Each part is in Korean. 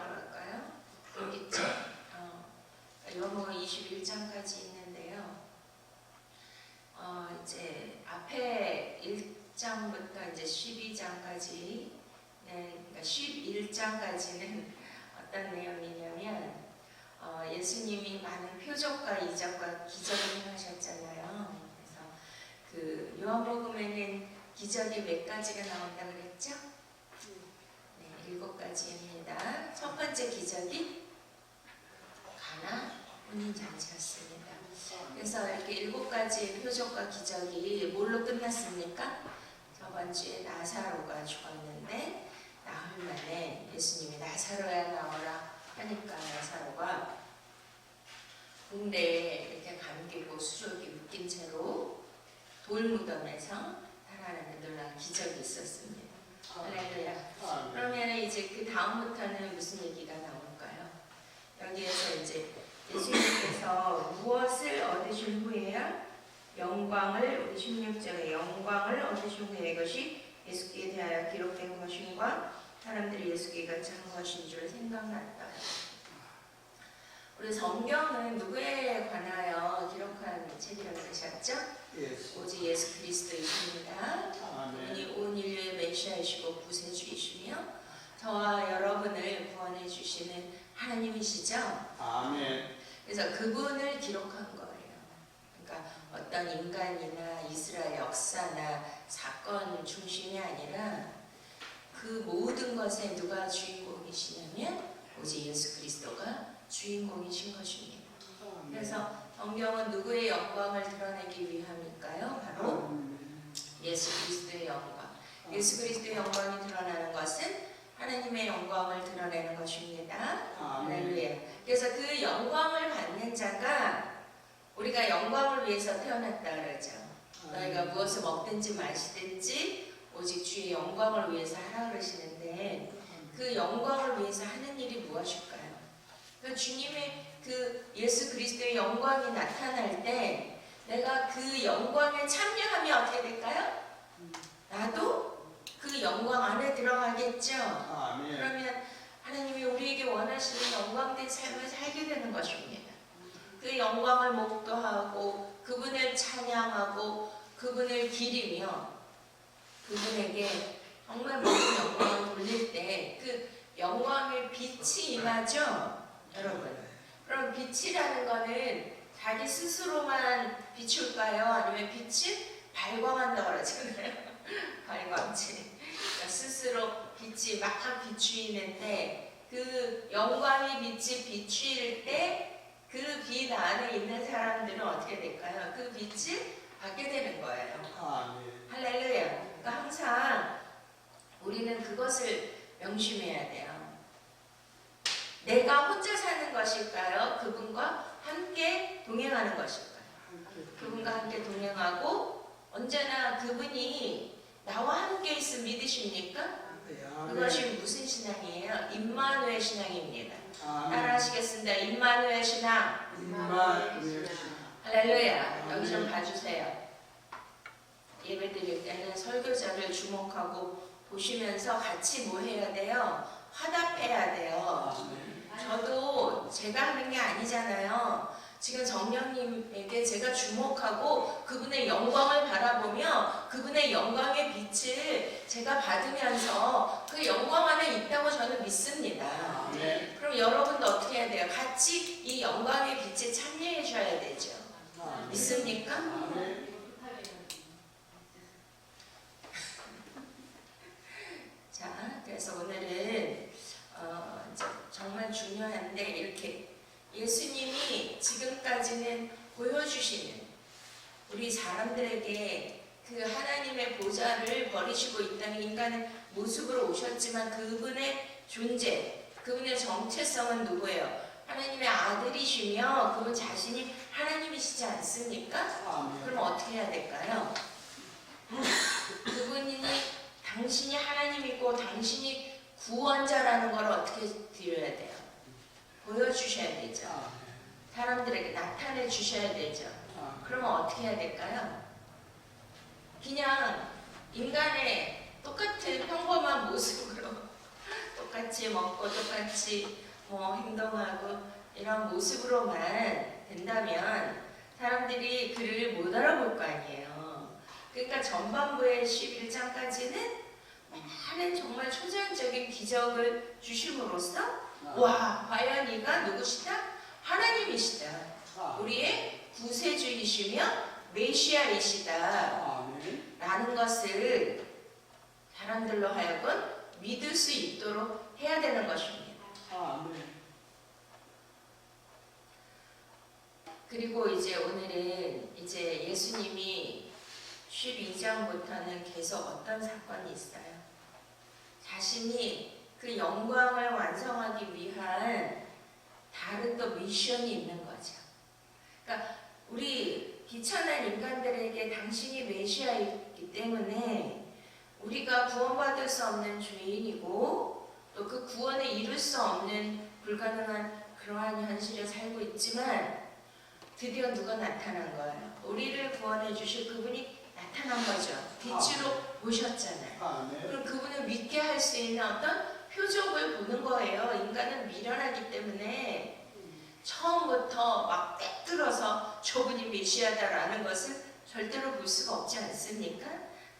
그럴까요? 여기 있죠? 요한복음 21장까지 있는데요. 이제 앞에 1장부터 이제 12장까지, 그러니까 11장까지는 어떤 내용이냐면, 예수님이 많은 표적과 이적과 기적을 행하셨잖아요. 그래서 그 요한복음에는 기적이 몇 가지가 나온다 그랬죠? 네, 7가지입니다. 첫 번째 기적이 가나 혼인잔치였습니다. 그래서 이렇게 7가지의 표적과 기적이 뭘로 끝났습니까? 저번 주에 나사로가 죽었는데 나흘 만에 예수님이 나사로야 나오라 하니까 나사로가 붕대에 이렇게 감기고 수족이 묶인 채로 돌무덤에서 살아나는 놀라운 기적이 있었습니다. 할렐루야. 그러면 이제 그 다음부터는 무슨 얘기가 나올까요? 여기에서 이제 예수님께서 무엇을 얻으신 후에야 영광을, 우리 16절에 영광을 얻으신 후에 이것이 예수께 대하여 기록된 것인가 사람들이 예수께 같이 한 것인 줄 생각났다. 우리 성경은 누구에 관하여 기록한 책이라고 하셨죠? 오직 예수 그리스도이십니다. 그분이 온 인류의 메시아이시고 구세주이시며 저와 여러분을 구원해 주시는 하나님이시죠? 아멘. 그래서 그분을 기록한 거예요. 그러니까 어떤 인간이나 이스라엘 역사나 사건 중심이 아니라 그 모든 것에 누가 주인공이시냐면 오직 예수 그리스도가 주인공이신 것입니다. 그래서 성경은 누구의 영광을 드러내기 위함일까요? 바로 예수 그리스도의 영광. 예수 그리스도의 영광이 드러나는 것은 하나님의 영광을 드러내는 것입니다. 할렐루야. 그래서 그 영광을 받는 자가 우리가 영광을 위해서 태어났다 그러죠. 너희가 무엇을 먹든지 마시든지 오직 주의 영광을 위해서 하라 그러시는데 그 영광을 위해서 하는 일이 무엇일까요? 그 주님의 그 예수 그리스도의 영광이 나타날 때 내가 그 영광에 참여하면 어떻게 될까요? 나도 그 영광 안에 들어가겠죠. 아멘. 그러면 하나님이 우리에게 원하시는 영광된 삶을 살게 되는 것입니다. 그 영광을 목도하고 그분을 찬양하고 그분을 기리며 그분에게 정말 모든 영광을 돌릴 때 그 영광의 빛이 임하죠. 여러분, 그럼 빛이라는 거는 자기 스스로만 비출까요? 아니면 빛이 발광한다고 그러잖아요. 발광체. 그러니까 스스로 빛이 막 비추이는데 그 영광의 빛이 비추일 때 그 빛 안에 있는 사람들은 어떻게 될까요? 그 빛을 받게 되는 거예요. 아멘. 할렐루야. 그러니까 항상 우리는 그것을 명심해야 돼요. 내가 혼자 사는 것일까요? 그분과 함께 동행하는 것일까요? 그분과 함께 동행하고 언제나 그분이 나와 함께 있음 믿으십니까? 그것이 무슨 신앙이에요? 임마누엘 신앙입니다. 따라하시겠습니다. 임마누엘 신앙. 할렐루야. 여기 좀 봐주세요. 예배 드릴 때는 설교자를 주목하고 보시면서 같이 뭐 해야 돼요? 화답해야 돼요. 저도 제가 하는 게 아니잖아요. 지금 성령님에게 제가 주목하고 그분의 영광을 바라보며 그분의 영광의 빛을 제가 받으면서 그 영광 안에 있다고 저는 믿습니다. 그럼 여러분도 어떻게 해야 돼요? 같이 이 영광의 빛에 참여해 줘야 되죠. 믿습니까? 자, 그래서 오늘은 이제 정말 중요한데 이렇게 예수님이 지금까지는 보여주시는 우리 사람들에게 그 하나님의 보좌를 버리시고 이 땅에 인간의 모습으로 오셨지만 그분의 존재, 그분의 정체성은 누구예요? 하나님의 아들이시며 그분 자신이 하나님이시지 않습니까? 그럼 어떻게 해야 될까요? 그분이 당신이 하나님이고 당신이 구원자라는 걸 어떻게 드려야 돼요? 보여주셔야 되죠. 사람들에게 나타내 주셔야 되죠. 그러면 어떻게 해야 될까요? 그냥 인간의 똑같은 평범한 모습으로 똑같이 먹고 똑같이 뭐 행동하고 이런 모습으로만 된다면 사람들이 그를 못 알아볼 거 아니에요. 그러니까 전반부의 11장까지는 많은 정말 초자연적인 기적을 주심으로써 와, 과연 이가 누구시다? 하나님이시다. 우리의 구세주이시며 메시아이시다. 라는 것을 사람들로 하여금 믿을 수 있도록 해야 되는 것입니다. 그리고 이제 오늘은 이제 예수님이 12장부터는 계속 어떤 사건이 있어요. 자신이 그 영광을 완성하기 위한 다른 또 미션이 있는 거죠. 그러니까 우리 비천한 인간들에게 당신이 메시아이기 때문에 우리가 구원받을 수 없는 죄인이고 또 그 구원을 이룰 수 없는 불가능한 그러한 현실에 살고 있지만 드디어 누가 나타난 거예요. 우리를 구원해 주실 그분이 나타난 거죠. 빛으로 오셨잖아요. 그럼 그분을 믿게 할 수 있는 어떤 표적을 보는 거예요. 인간은 미련하기 때문에 처음부터 막 떼뚫어서 저분이 메시아다라는 것을 절대로 볼 수가 없지 않습니까?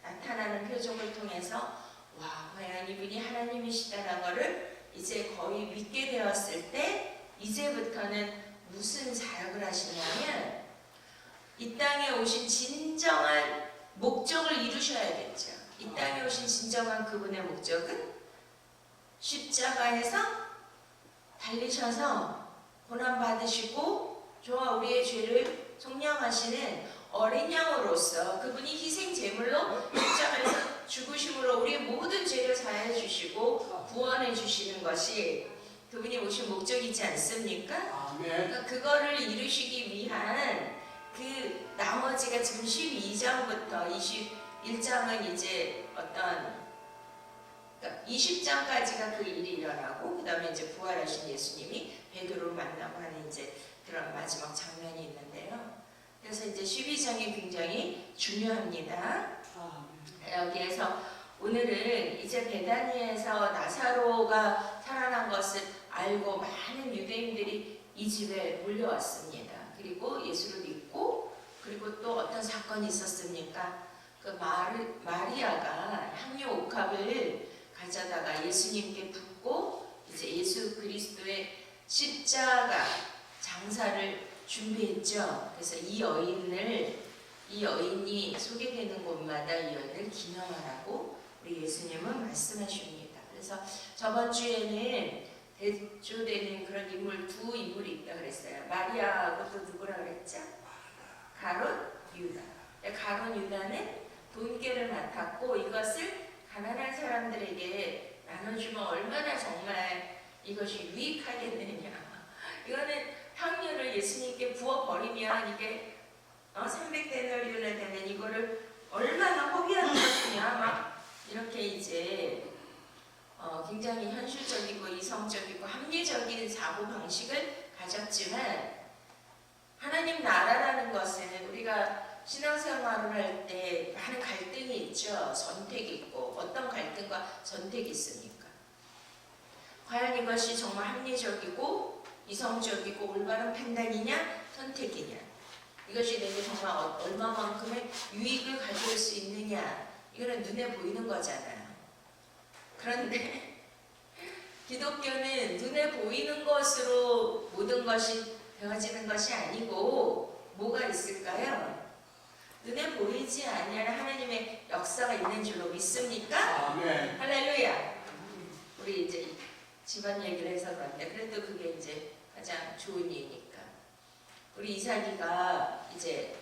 나타나는 표적을 통해서 와, 과연 이분이 하나님이시다라는 것을 이제 거의 믿게 되었을 때 이제부터는 무슨 사역을 하시냐면 이 땅에 오신 진정한 목적을 이루셔야겠죠. 이 땅에 오신 진정한 그분의 목적은 십자가에서 달리셔서 고난받으시고 저와 우리의 죄를 속량하시는 어린 양으로서 그분이 희생 제물로 십자가에서 죽으심으로 우리의 모든 죄를 사해 주시고 구원해 주시는 것이 그분이 오신 목적이지 않습니까? 그러니까 그거를 이루시기 위한 그 나머지가 지금 12장부터 21장은 이제 어떤 그러니까 20장까지가 그 일이 일어나고 그 다음에 이제 부활하신 예수님이 베드로를 만나고 하는 이제 그런 마지막 장면이 있는데요. 그래서 이제 12장이 굉장히 중요합니다. 여기에서 오늘은 이제 베다니에서 나사로가 살아난 것을 알고 많은 유대인들이 이 집에 몰려왔습니다. 그리고 예수를 믿고 그리고 또 어떤 사건이 있었습니까? 그 마리아가 향유 옥합을 가져다가 예수님께 붓고 이제 예수 그리스도의 십자가 장사를 준비했죠. 그래서 이 여인이 소개되는 곳마다 이 여인을 기념하라고 우리 예수님은 말씀하십니다. 그래서 저번 주에는 대조되는 그런 인물 두 인물이 있다 그랬어요. 마리아하고 또 누구라 그랬죠? 가룟 유다. 가룟 유다는 돈계를 맡았고 이것을 가난한 사람들에게 나눠주면 얼마나 정말 이것이 유익하겠느냐. 이거는 향유를 예수님께 부어버리면 이게 300데나리온에 되는 이거를 얼마나 허비하는 것이냐. 막 이렇게 이제 굉장히 현실적이고 이성적이고 합리적인 사고방식을 가졌지만 하나님 나라라는 것은 우리가 신앙생활을 할 때 많은 갈등이 있죠. 선택이 있고 어떤 갈등과 선택이 있습니까? 과연 이것이 정말 합리적이고 이성적이고 올바른 판단이냐 선택이냐 이것이 내게 정말 얼마만큼의 유익을 가져올 수 있느냐 이거는 눈에 보이는 거잖아요. 그런데 기독교는 눈에 보이는 것으로 모든 것이 되어지는 것이 아니고 뭐가 있을까요? 눈에 보이지 아니하는 하나님의 역사가 있는 줄로 믿습니까? 아멘. 할렐루야. 우리 이제 집안 얘기를 해서 그런데 그래도 그게 이제 가장 좋은 일이니까. 우리 이삭이가 이제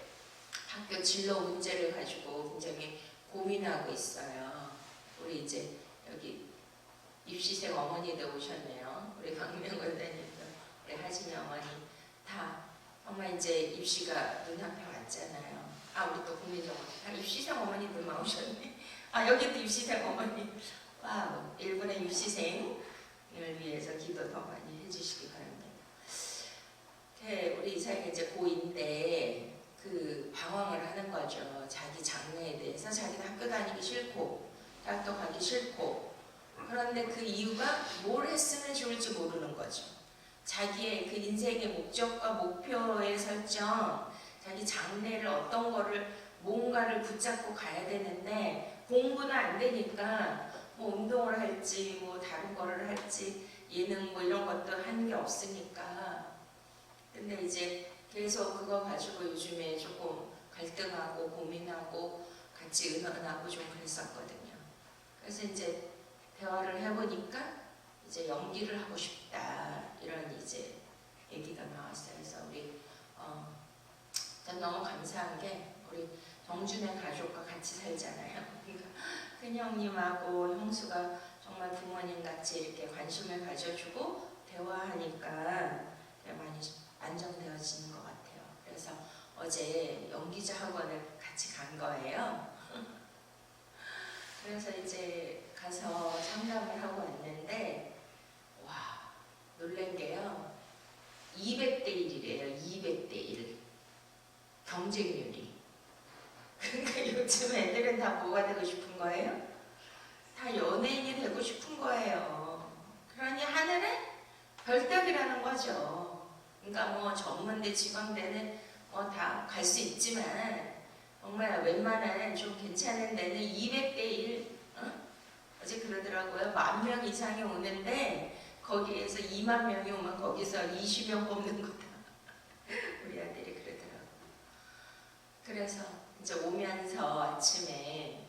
학교 진로 문제를 가지고 굉장히 고민하고 있어요. 우리 이제 여기 입시생 어머니도 오셨네요. 우리 강명 원장님도 우리 하진이 어머니 다 정말 이제 입시가 눈앞에 왔잖아요. 우리 또 국민정 입시생 어머니들 오셨네. 여기도 입시생 어머니. 와우, 일본의 입시생을 위해서 기도 더 많이 해주시기 바랍니다. 우리 이삭이 이제 고2인데 그 방황을 하는 거죠. 자기 장래에 대해서 자기는 학교 다니기 싫고 대학도 가기 싫고 그런데 그 이유가 뭘 했으면 좋을지 모르는 거죠. 자기의 그 인생의 목적과 목표의 설정, 자기 장래를 어떤 거를 뭔가를 붙잡고 가야 되는데 공부는 안 되니까 뭐 운동을 할지 뭐 다른 거를 할지 예능 뭐 이런 것도 하는 게 없으니까. 근데 이제 계속 그거 가지고 요즘에 조금 갈등하고 고민하고 같이 의논하고 좀 그랬었거든요. 그래서 이제 대화를 해보니까 이제 연기를 하고 싶다 이런 이제 얘기가 나왔어요. 그래서 우리 전 너무 감사한 게 우리 정준의 가족과 같이 살잖아요. 그러니까 큰 형님하고 형수가 정말 부모님 같이 이렇게 관심을 가져주고 대화하니까 많이 안정되어지는 것 같아요. 그래서 어제 연기자 학원을 같이 간 거예요. 그래서 이제 가서 상담을 하고 왔는데 와 놀란 게요. 200대 1이래요. 200대 1 경쟁률이. 그러니까 요즘 애들은 다 뭐가 되고 싶은 거예요? 다 연예인이 되고 싶은 거예요. 그러니 하늘에 별따기라는 거죠. 그러니까 뭐 전문대, 지방대는 뭐 다 갈 수 있지만 정말 웬만한 좀 괜찮은 데는 200대 1 어제 그러더라고요. 10,000명 이상이 오는데 거기에서 20,000명이 오면 거기서 20명 뽑는 거다. 우리 아들이 그러더라고요. 그래서 이제 오면서 아침에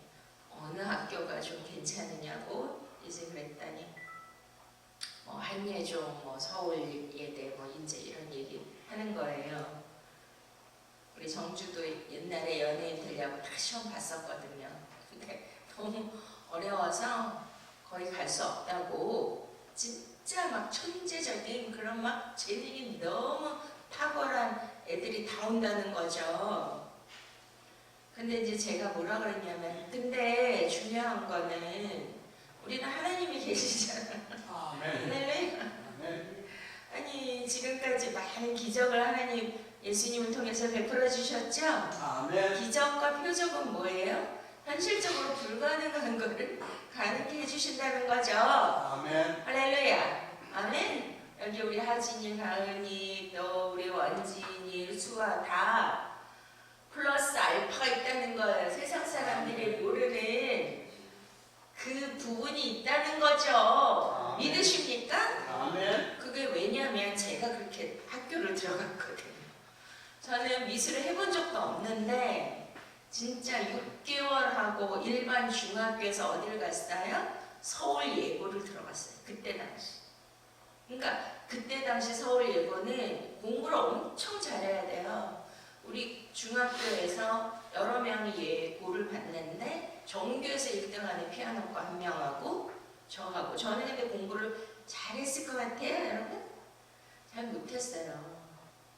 어느 학교가 좀 괜찮으냐고 이제 그랬더니 뭐 한예종, 뭐 서울예대, 뭐 이제 이런 얘기 하는 거예요. 우리 정주도 옛날에 연예인 되려고 다 시험 봤었거든요. 근데 너무 어려워서 거의 갈 수 없다고 진짜 막 천재적인 그런 막 재능이 너무 탁월한 애들이 다 온다는 거죠. 근데 이제 제가 뭐라 그랬냐면 근데 중요한 거는 우리는 하나님이 계시잖아요. 아멘. 네. 아멘. 아니 지금까지 많은 기적을 하나님 예수님을 통해서 베풀어 주셨죠? 아멘. 기적과 표적은 뭐예요? 현실적으로 불가능한 것을 가능케 해주신다는 거죠. 아멘. 할렐루야. 아멘. 여기 우리 하진이, 가은이, 또 우리 원진이, 수아 다 플러스 알파가 있다는 거예요. 세상 사람들이 모르는 그 부분이 있다는 거죠. 아멘. 믿으십니까? 아멘. 그게 왜냐면 제가 그렇게 학교를 들어갔거든요. 저는 미술을 해본 적도 없는데 진짜 6개월 하고 일반 중학교에서 어디를 갔어요? 서울예고를 들어갔어요. 그때 당시. 그러니까 그때 당시 서울예고는 공부를 엄청 잘해야 돼요. 우리 중학교에서 여러 명이 예고를 봤는데 정규에서 1등하는 피아노과 한 명하고 저하고 저는 근데 공부를 잘했을 것 같아요. 여러분? 잘 못했어요.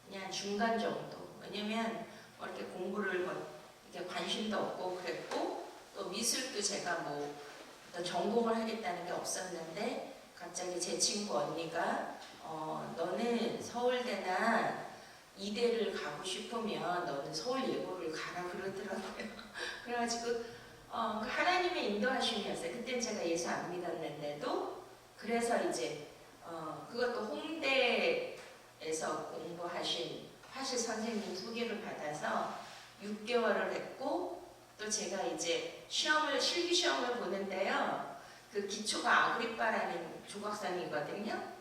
그냥 중간 정도. 왜냐면 뭐 이렇게 공부를 뭐 이렇게 관심도 없고 그랬고 또 미술도 제가 뭐 어떤 전공을 하겠다는 게 없었는데 갑자기 제 친구 언니가 너는 서울대나 이대를 가고 싶으면 너는 서울예고를 가라 그러더라고요. 그래가지고 하나님의 인도하심이었어요. 그땐 제가 예수 안 믿었는데도 그래서 이제 그것도 홍대에서 공부하신 화실 선생님 소개를 받아서 6개월을 했고 또 제가 이제 실기 시험을 보는데요. 그 기초가 아그리빠라는 조각상이거든요.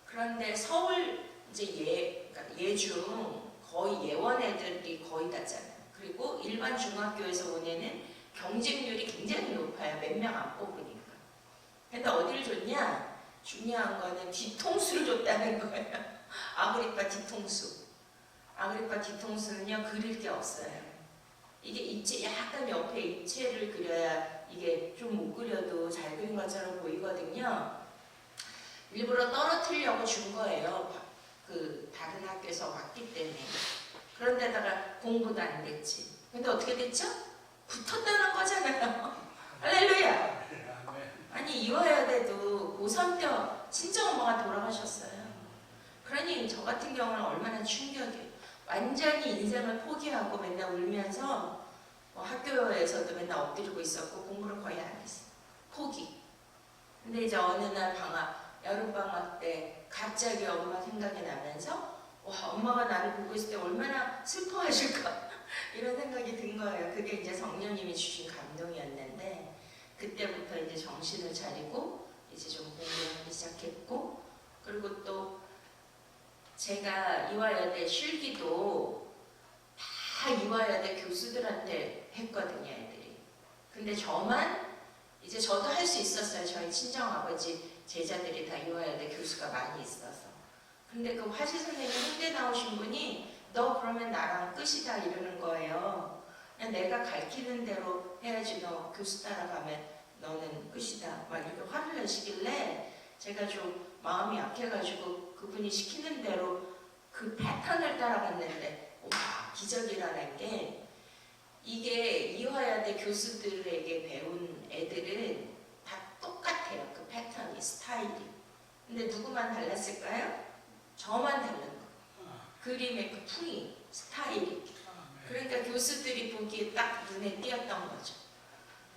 그런데 서울 이제 그러니까 예중 거의 예원 애들이 거의 같잖아요. 그리고 일반 중학교에서 온 애는 경쟁률이 굉장히 높아요. 몇 명 안 뽑으니까. 근데 어디를 줬냐? 중요한 거는 뒤통수를 줬다는 거예요. 아그리빠 뒤통수. 아그리빠 뒤통수는요 그릴 게 없어요. 이게 입체 약간 옆에 입체를 그려야 이게 좀 못 그려도 잘 그린 것처럼 보이거든요. 일부러 떨어뜨리려고 준 거예요. 그 다른 학교에서 왔기 때문에. 그런데다가 공부도 안 됐지. 근데 어떻게 됐죠? 붙었다는 거잖아요. 할렐루야. 아니 이화여대도 고3 때 친정엄마가 돌아가셨어요. 그러니 저 같은 경우는 얼마나 충격이에요. 완전히 인생을 포기하고 맨날 울면서 학교에서도 맨날 엎드리고 있었고 공부를 거의 안 했어요. 포기. 근데 이제 어느 날 여름방학 때 갑자기 엄마 생각이 나면서 와, 엄마가 나를 보고 있을 때 얼마나 슬퍼하실까 이런 생각이 든 거예요. 그게 이제 성령님이 주신 감동이었는데 그때부터 이제 정신을 차리고 이제 좀 공부하기 시작했고, 그리고 또 제가 이화여대 실기도 다 이화여대 교수들한테 했거든요, 애들이. 근데 이제 저도 할 수 있었어요. 저희 친정아버지 제자들이 다 이화여대 교수가 많이 있어서. 근데 그 화지 선생님 홍대 나오신 분이 너 그러면 나랑 끝이다 이러는 거예요. 그냥 내가 가르치는 대로 해야지, 너 교수 따라가면 너는 끝이다 막 이렇게 화를 내시길래 제가 좀 마음이 약해가지고 그분이 시키는 대로 그 패턴을 따라갔는데 와, 기적이라는 게, 이게 이화여대 교수들에게 배운 애들은 다 똑같아요. 그 패턴이, 스타일이. 근데 누구만 달랐을까요? 저만 다른 거. 그림의 그 풍이, 스타일이. 그러니까 교수들이 보기에 딱 눈에 띄었던 거죠.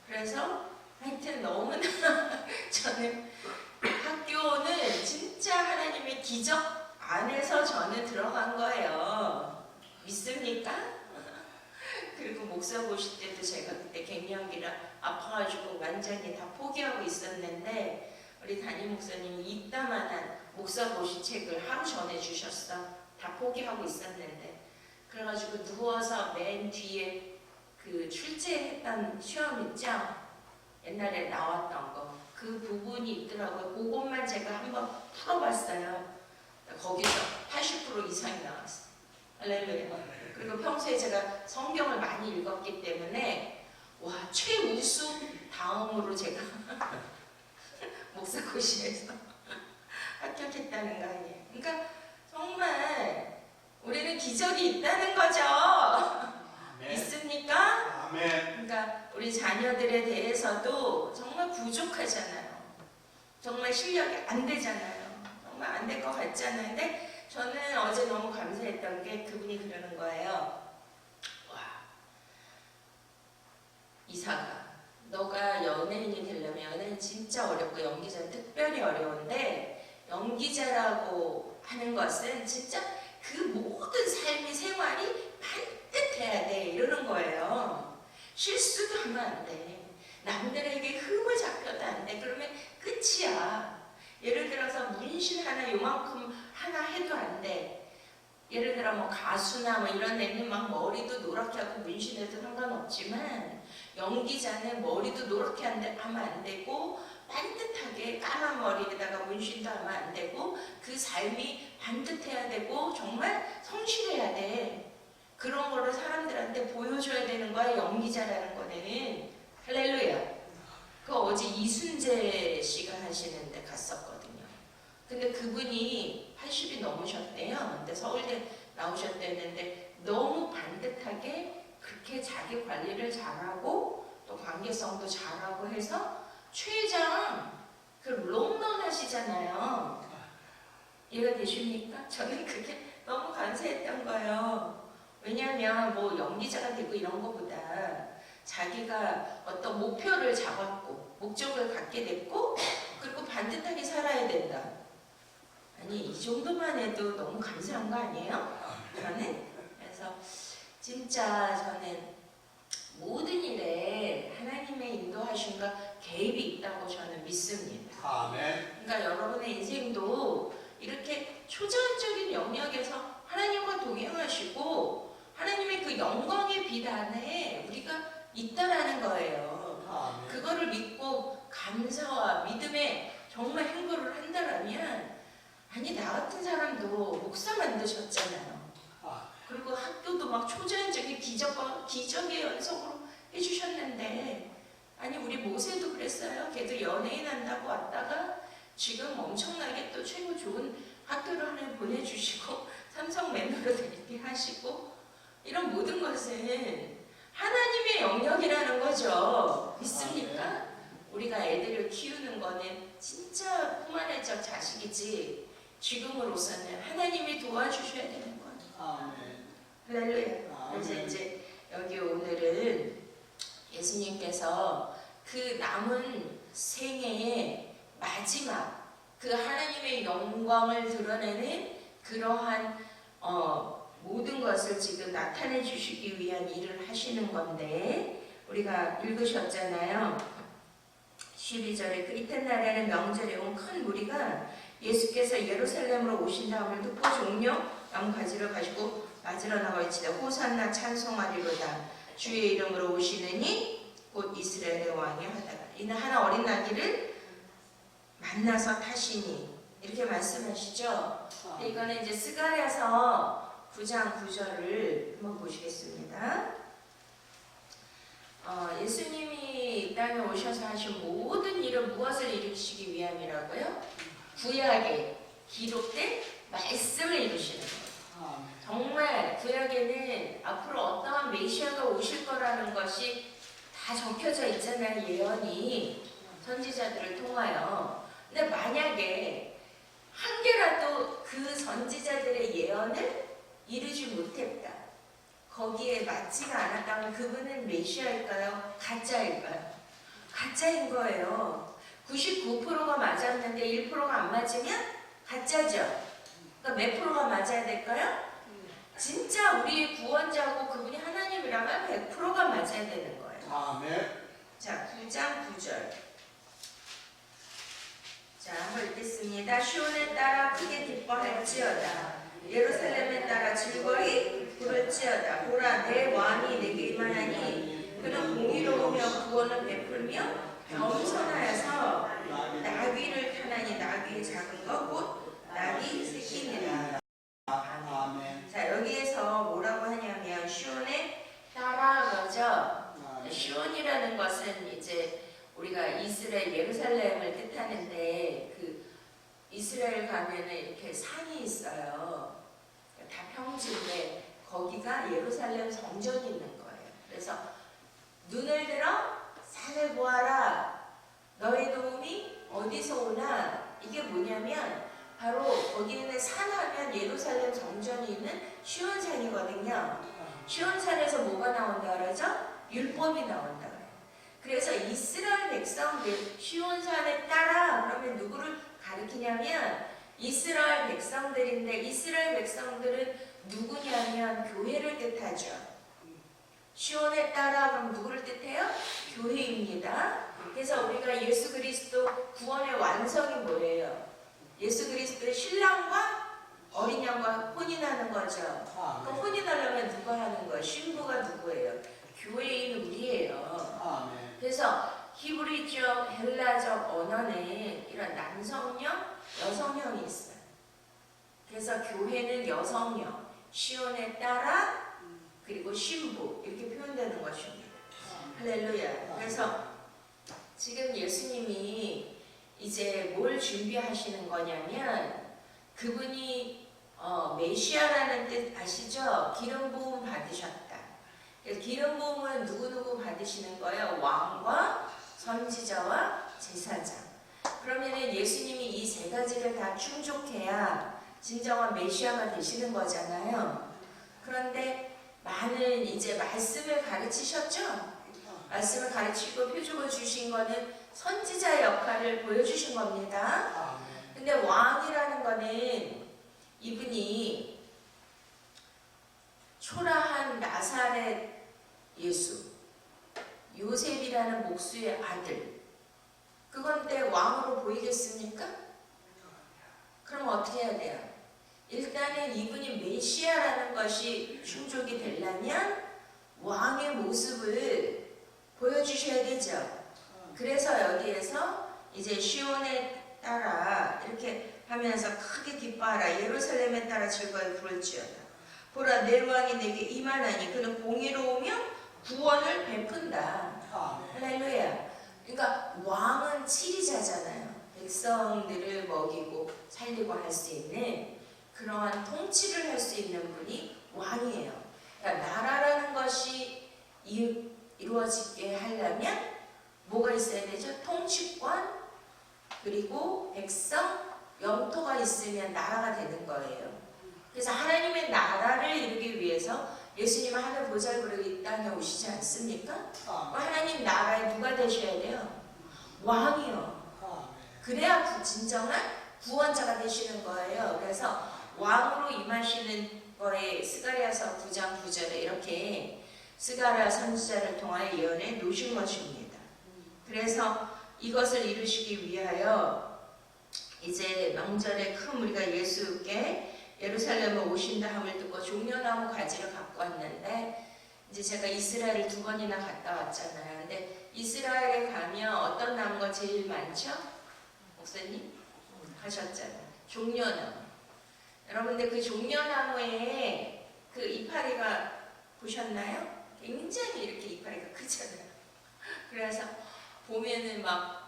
그래서 하여튼 너무나 저는 학교는 진짜 하나님의 기적 안에서 저는 들어간 거예요. 믿습니까? 그리고 목사 보실 때도 제가 그때 갱년기라 아파가지고 완전히 다 포기하고 있었는데 우리 담임 목사님이 이따만한 목사 보실 책을 하루 전에 주셨어. 다 포기하고 있었는데. 그래가지고 누워서 맨 뒤에 그 출제했던 시험 있죠? 옛날에 나왔던 거. 그 부분이 있더라고요. 그것만 제가 한번 풀어봤어요. 거기서 80% 이상이 나왔어요. 할렐루야. 그리고 평소에 제가 성경을 많이 읽었기 때문에 와, 최우수 다음으로 제가 목사고시에서 합격했다는 거 아니에요. 그러니까 정말 우리는 기적이 있다는 거죠. 아멘. 있습니까? 아멘. 그러니까 우리 자녀들에 대해서도 정말 부족하잖아요. 정말 실력이 안 되잖아요. 정말 안 될 것 같잖아요. 근데 저는 어제 너무 감사했던 게 그분이 그러는 거예요. 와, 이사가 너가 연예인이 되려면, 연예인 진짜 어렵고 연기자는 특별히 어려운데 연기자라고 하는 것은 진짜 그 모든 삶의 생활이 반듯해야 돼 이러는 거예요. 실수도 하면 안 돼. 남들에게 흠을 잡혀도 안 돼. 그러면 끝이야. 예를 들어서 문신 하나 요만큼 하나 해도 안 돼. 예를 들어 뭐 가수나 뭐 이런 애는 막 머리도 노랗게 하고 문신해도 상관없지만 연기자는 머리도 노랗게 하면 안 되고 반듯하게 까만 머리에다가 문신도 하면 안 되고 그 삶이 반듯해야 되고 정말 성실해야 돼. 그런 거를 사람들한테 보여줘야 되는 거야, 연기자라는 거는. 할렐루야. 그 어제 이순재 씨가 하시는데 갔었거든요. 근데 그분이 80이 넘으셨대요. 근데 서울대 나오셨대는데 너무 반듯하게 그렇게 자기 관리를 잘하고 또 관계성도 잘하고 해서 최장 그 롱런 하시잖아요. 이해가 되십니까? 저는 그게 너무 감사했던 거예요. 왜냐하면 뭐 연기자가 되고 이런 거보다 자기가 어떤 목표를 잡았고 목적을 갖게 됐고 그리고 반듯하게 살아야 된다. 아니 이 정도만 해도 너무 감사한 거 아니에요? 저는. 그래서 진짜 저는 모든 일에 하나님의 인도하심과 개입이 있다고 저는 믿습니다. 아멘. 그러니까 여러분의 인생도 이렇게 초자연적인 영역에서 하나님과 동행하시고 하나님의 그 영광의 빛 안에 우리가 있다라는 거예요. 아멘. 그거를 믿고 감사와 믿음에 정말 행보를 한다라면, 아니 나 같은 사람도 목사 만드셨잖아요. 그리고 학교도 막 초자연적인 기적의 연속으로 해주셨는데, 아니 우리 모세도 그랬어요. 걔도 연예인 한다고 왔다가 지금 엄청나게 또 최고 좋은 학교를 하나 보내주시고 삼성 매너로 되게 하시고, 이런 모든 것은 하나님의 영역이라는 거죠. 믿습니까? 우리가 애들을 키우는 거는 진짜 풍만해적 자식이지 지금으로서는 하나님이 도와주셔야 되는 거예요. 아멘. 할렐루야. 그래서 이제 여기 오늘은 예수님께서 그 남은 생애에 마지막 그 하나님의 영광을 드러내는 그러한 모든 것을 지금 나타내 주시기 위한 일을 하시는 건데 우리가 읽으셨잖아요. 12절에 그 이튿날에는 명절에 온 큰 무리가 예수께서 예루살렘으로 오신다함을 듣고 종려 나뭇가지를 가지고 맞으러 나가 외치되 호산나 찬송하리로다 주의 이름으로 오시느니 곧 이스라엘의 왕이 하다가 이는 하나 어린 나귀를 만나서 타시니 이렇게 말씀하시죠. 이거는 이제 스가랴서 9장 9절을 한번 보시겠습니다. 예수님이 이 땅에 오셔서 하신 모든 일은 무엇을 이루시기 위함이라고요? 구약에 기록된 말씀을 이루시는 거예요. 정말 구약에는 앞으로 어떠한 메시아가 오실 거라는 것이 다 적혀져 있잖아요. 예언이 선지자들을 통하여. 근데 만약에 한 개라도 그 선지자들의 예언을 이루지 못했다. 거기에 맞지가 않았다면 그분은 메시아일까요? 가짜일까요? 가짜인 거예요. 99%가 맞았는데 1%가 안 맞으면 가짜죠. 그러니까 몇 프로가 맞아야 될까요? 진짜 우리의 구원자고 그분이 하나님이라면 100%가 맞아야 되는 거예요. 아멘. 자, 9장 9절. 자, 한번 읽겠습니다. 시온에 따라 크게 기뻐할지어다. 예루살렘에 따라 즐거이 부를지어다. 보라, 내 왕이 내게 임하나니 그는 공의로우며 구원을 베풀며 겸손하여서 나귀를 타나니 나귀의 작은 것 곧 나귀 새끼니라. 아멘. 자, 여기에서 뭐라고 하냐면 시온에 따라 그러죠. 시온이라는 것은 이제 우리가 이스라엘 예루살렘을 뜻하는데 그 이스라엘 가면은 이렇게 산이 있어요. 다 평지인데 거기가 예루살렘 성전이 있는 거예요. 그래서 눈을 들어 산을 보아라. 너의 도움이 어디서 오나? 이게 뭐냐면 바로 거기는 산하면 예루살렘 성전이 있는 시온산이거든요. 시온산에서 뭐가 나온다 그러죠? 율법이 나온다 그래요. 그래서 이스라엘 백성들 시온산에 따라 그러면 누구를 가리키냐면 이스라엘 백성들인데 이스라엘 백성들은 누구냐면 교회를 뜻하죠. 시온에 따라 그럼 누구를 뜻해요? 교회입니다. 그래서 우리가 예수 그리스도 구원의 완성이 뭐예요? 예수 그리스도의 신랑과 어린 양과 혼인하는 거죠. 그 혼인하려면 누가 하는 거예요? 신부가 누구예요? 교회인 우리예요. 그래서 히브리적, 헬라적 언어는 이런 남성형, 여성형이 있어요. 그래서 교회는 여성형, 시온에 따라 그리고 신부 이렇게 표현되는 것입니다. 할렐루야. 그래서 지금 예수님이 이제 뭘 준비하시는 거냐면 그분이 메시아라는 뜻 아시죠? 기름 부음 받으셨다. 기름 부음은 누구누구 받으시는 거예요? 왕과 선지자와 제사장. 그러면은 예수님이 이 세 가지를 다 충족해야 진정한 메시아가 되시는 거잖아요. 그런데 많은 이제 말씀을 가르치셨죠? 말씀을 가르치고 표적을 주신 거는 선지자 역할을 보여주신 겁니다. 근데 왕이라는 거는 이분이 초라한 나사렛 예수, 요셉이라는 목수의 아들, 그건데 왕으로 보이겠습니까? 그럼 어떻게 해야 돼요? 일단은 이분이 메시아라는 것이 충족이 되려면 왕의 모습을 보여주셔야 되죠. 그래서 여기에서 이제 시온에 따라 이렇게 하면서 크게 기뻐하라. 예루살렘에 따라 즐거이 부를지어다. 보라, 내 왕이 내게 임하나니 그는 공의로우며 구원을 베푼다. 할렐루야. 그러니까 왕은 치리자잖아요. 백성들을 먹이고 살리고 할 수 있는 그러한 통치를 할 수 있는 분이 왕이에요. 그러니까 나라라는 것이 이루어지게 하려면 뭐가 있어야 되죠? 통치권 그리고 백성, 영토가 있으면 나라가 되는 거예요. 그래서 하나님의 나라를 이루기 위해서 예수님은 하늘 보잘부르고 이 땅에 오시지 않습니까? 하나님 나라에 누가 되셔야 돼요? 왕이요. 그래야 진정한 구원자가 되시는 거예요. 그래서 왕으로 임하시는 거에 스가랴서 9장 9절에 이렇게 스가랴 선지자를 통하여 예언해 놓으신 것입니다. 그래서 이것을 이루시기 위하여 이제 명절에 큰 우리가 예수께 예루살렘에 오신다 함을 듣고 종려나무 가지를 갖고 왔는데, 이제 제가 이스라엘을 2번이나 갔다 왔잖아요. 근데 이스라엘에 가면 어떤 나무가 제일 많죠? 목사님? 가셨잖아요. 종려나무. 여러분들 그 종려나무에 그 이파리가 보셨나요? 굉장히 이렇게 이파리가 크잖아요. 그래서 보면은 막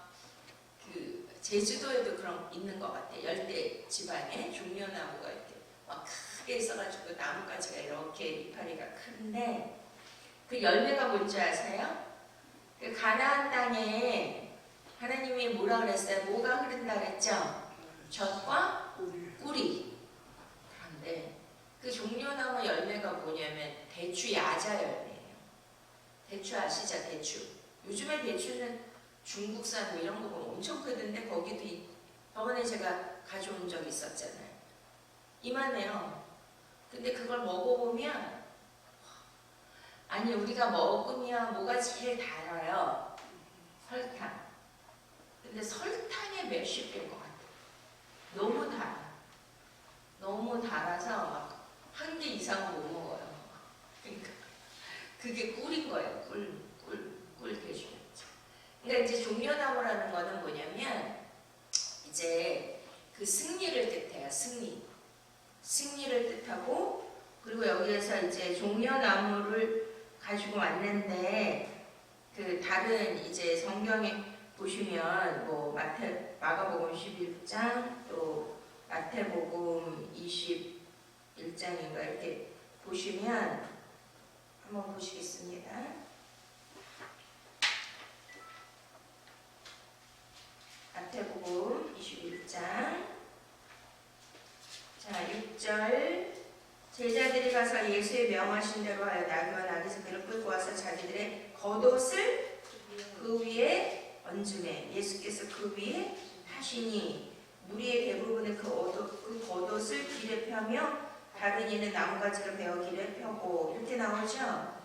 그 제주도에도 그런 있는 것 같아요. 열대 지방에 종려나무가 이렇게 막 크게 있어가지고 나뭇가지가 이렇게 이파리가 큰데, 그 열매가 뭔지 아세요? 그 가나안 땅에 하나님이 뭐라 그랬어요? 뭐가 흐른다 그랬죠? 젖과 꿀이. 그런데 그 종려나무 열매가 뭐냐면 대추 야자 열매예요. 대추 아시죠? 대추. 요즘에 대추는 중국산 뭐 이런 거 보면 엄청 크던데, 거기도 저번에 제가 가져온 적 있었잖아요. 이만해요. 근데 그걸 먹어보면, 아니 우리가 먹으면 뭐가 제일 달아요? 설탕. 근데 설탕의 몇십 배인 것 같아요. 너무 달아. 너무 달아서 막 한 개 이상은 못 먹어요. 그러니까 그게 꿀인 거예요. 꿀 대추. 그러니까 이제 종려나무라는 거는 뭐냐면 이제 그 승리를 뜻해요. 승리를 뜻하고, 그리고 여기에서 이제 종려나무를 가지고 왔는데, 그 다른 이제 성경에 보시면 뭐 마가복음 11장 또 마태복음 21장인가 이렇게 보시면 한번 보시겠습니다. 마태복음 21장 자 6절, 제자들이 가서 예수의 명하신 대로 하여 나귀와 나귀 새끼를 끌고 와서 자기들의 겉옷을 그 위에 얹으매 예수께서 그 위에 타시니 무리의 대부분은 그 겉옷을 길에 펴며 다른 이는 나무가지를 베어 길에 펴고 이렇게 나오죠.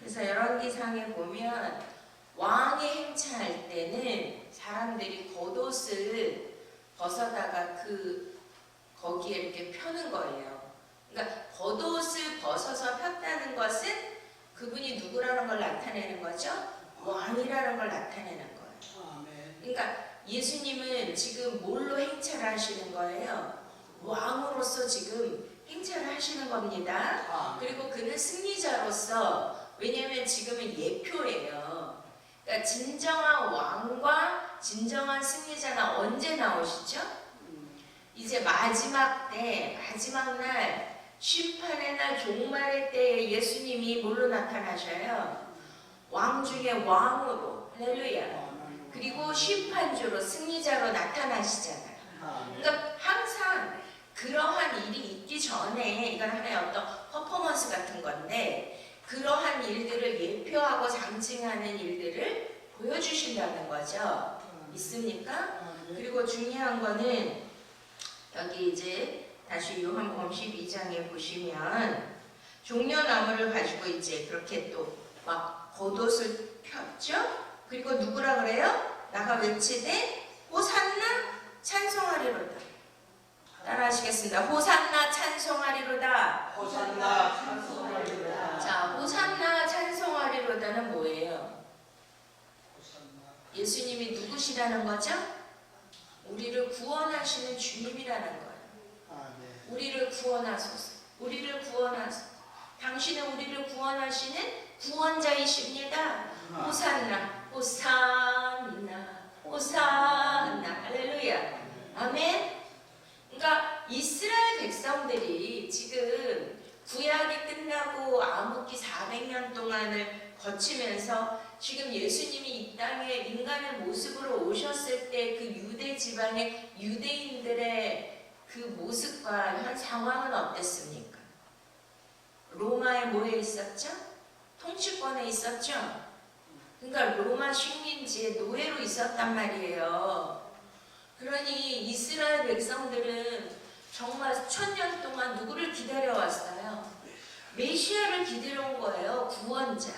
그래서 열왕기상에 보면 왕이 행차할 때는 사람들이 겉옷을 벗어다가 거기에 이렇게 펴는 거예요. 그러니까 겉옷을 벗어서 폈다는 것은 그분이 누구라는 걸 나타내는 거죠. 왕이라는 걸 나타내는 거예요. 그러니까 예수님은 지금 뭘로 행차를 하시는 거예요? 왕으로서 지금 행차를 하시는 겁니다. 그리고 그는 승리자로서, 왜냐하면 지금은 예표예요. 그러니까 진정한 왕과 진정한 승리자는 언제 나오시죠? 이제 마지막 날, 심판의 날, 종말의 때에 예수님이 뭘로 나타나셔요? 왕 중에 왕으로, 할렐루야. 그리고 심판주로, 승리자로 나타나시잖아요. 그러니까 항상 그러한 일이 있기 전에, 이건 하나의 어떤 퍼포먼스 같은 건데, 그러한 일들을 예표하고 상징하는 일들을 보여주신다는 거죠. 있습니까? 그리고 중요한 거는 여기 이제 다시 요한복음 12장에 보시면 종려나무를 가지고 이제 그렇게 또 막 겉옷을 폈죠. 그리고 누구라 그래요? 나가 외치되 호산나 찬송하리로다. 따라하시겠습니다. 호산나 찬송하리로다. 호산나 찬송하리로다. 자, 호산나 찬송하리로다는 뭐예요? 예수님이 누구시라는 거죠? 우리를 구원하시는 주님이라는 거예요. 우리를 구원하소서. 우리를 구원하소서. 당신은 우리를 구원하시는 구원자이십니다. 호산나, 호산나, 호산나. 할렐루야. 아멘. 그러니까 이스라엘 백성들이 지금 구약이 끝나고 암흑기 400년 동안을 거치면서 지금 예수님이 이 땅에 인간의 모습으로 오셨을 때 그 유대 지방의 유대인들의 그 모습과 현 상황은 어땠습니까? 로마에 뭐에 있었죠? 통치권에 있었죠? 그러니까 로마 식민지의 노예로 있었단 말이에요. 그러니 이스라엘 백성들은 정말 1000년 동안 누구를 기다려왔어요? 메시아를 기다려온 거예요. 구원자.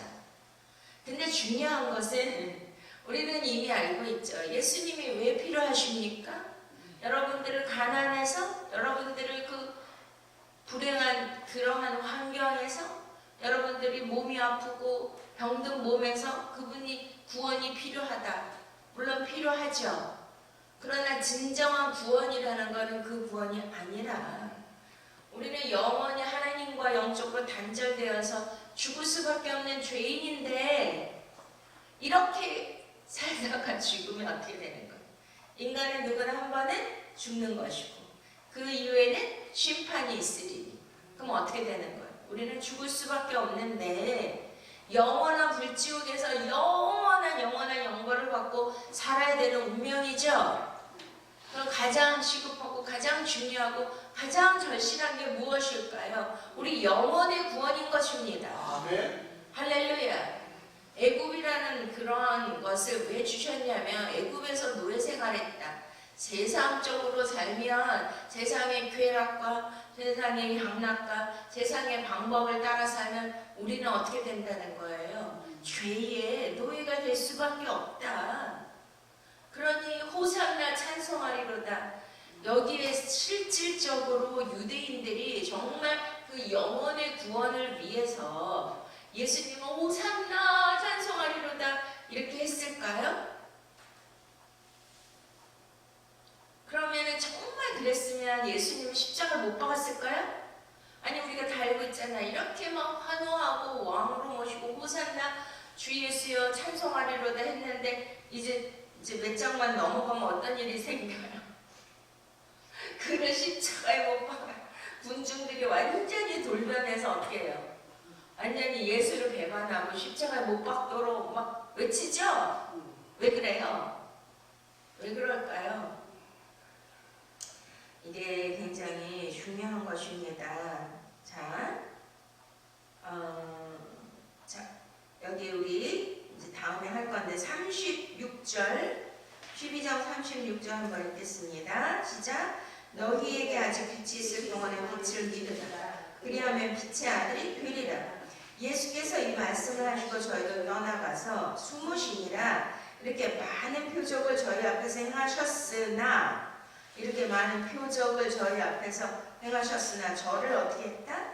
근데 중요한 것은 우리는 이미 알고 있죠. 예수님이 왜 필요하십니까? 여러분들을 가난해서, 여러분들을 그 불행한 그러한 환경에서, 여러분들이 몸이 아프고 병든 몸에서 그분이 구원이 필요하다. 물론 필요하죠. 그러나 진정한 구원이라는 것은 그 구원이 아니라 우리는 영원히 하나님과 영적으로 단절되어서 죽을 수밖에 없는 죄인인데 이렇게 살다가 죽으면 어떻게 되는 거예요? 인간은 누구나 한 번은 죽는 것이고 그 이후에는 심판이 있으리니 그럼 어떻게 되는 거예요? 우리는 죽을 수밖에 없는데 영원한 불지옥에서 영원한 영광을 받고 살아야 되는 운명이죠. 그럼 가장 시급하고 가장 중요하고 가장 절실한 게 무엇일까요? 우리 영혼의 구원인 것입니다. 아멘. 할렐루야. 애굽이라는 그러한 것을 왜 주셨냐면 애굽에서 노예 생활했다. 세상적으로 살면 세상의 쾌락과 세상의 향락과 세상의 방법을 따라 살면 우리는 어떻게 된다는 거예요? 죄의 노예가 될 수밖에 없다. 그러니 호산나 찬송하리로다. 여기에 실질적으로 유대인들이 정말 그 영혼의 구원을 위해서 예수님은 호산나 찬송하리로다 이렇게 했을까요? 그러면은 정말 그랬으면 예수님은 십자가를 못 박았을까요? 아니 우리가 다 알고 있잖아. 이렇게 막 환호하고 왕으로 모시고 호산나 주 예수여 찬송하리로다 했는데 이제 몇 장만 넘어가면 어떤 일이 생겨요? 그를 십자가에 못 박아 군중들이 완전히 돌변해서 어떻게 해요? 완전히 예수를 배반하고 십자가에 못 박도록 막 외치죠? 왜 그래요? 왜 그럴까요? 이게 굉장히 중요한 것입니다. 자, 여기 우리 이제 다음에 할 건데 36절, 12장 36절 한번 읽겠습니다. 시작. 너희에게 아직 빛이 있을 동안에 빛을 믿으라. 그리하면 빛의 아들이 되리라. 예수께서 이 말씀을 하시고 저희를 떠나가서 숨으시니라. 이렇게 많은 표적을 저희 앞에서 행하셨으나 이렇게 많은 표적을 저희 앞에서 행하셨으나 저를 어떻게 했다?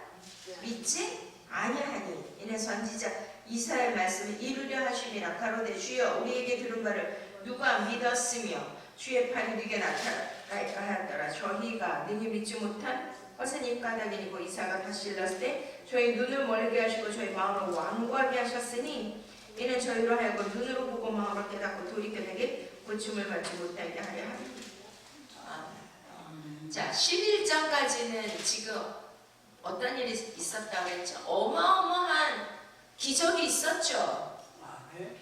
믿지 아니하니 이는 선지자 이사야의 말씀을 이루려 하심이라. 가로되 주여 우리에게 들은 바를 누가 믿었으며 주의 팔이 네게 나타나리까 하였더라. 저희가 능히 믿지 못한 것은 이 까닭이니고 이사가 다시 일렀을 때 저희 눈을 멀게 하시고 저희 마음을 완고하게 하셨으니 이는 저희로 하여금 눈으로 보고 마음으로 깨닫고 돌이켜 내게 고침을 받지 못하게 하려 합니다. 자, 11장까지는 지금 어떤 일이 있었다고 했죠? 어마어마한 기적이 있었죠.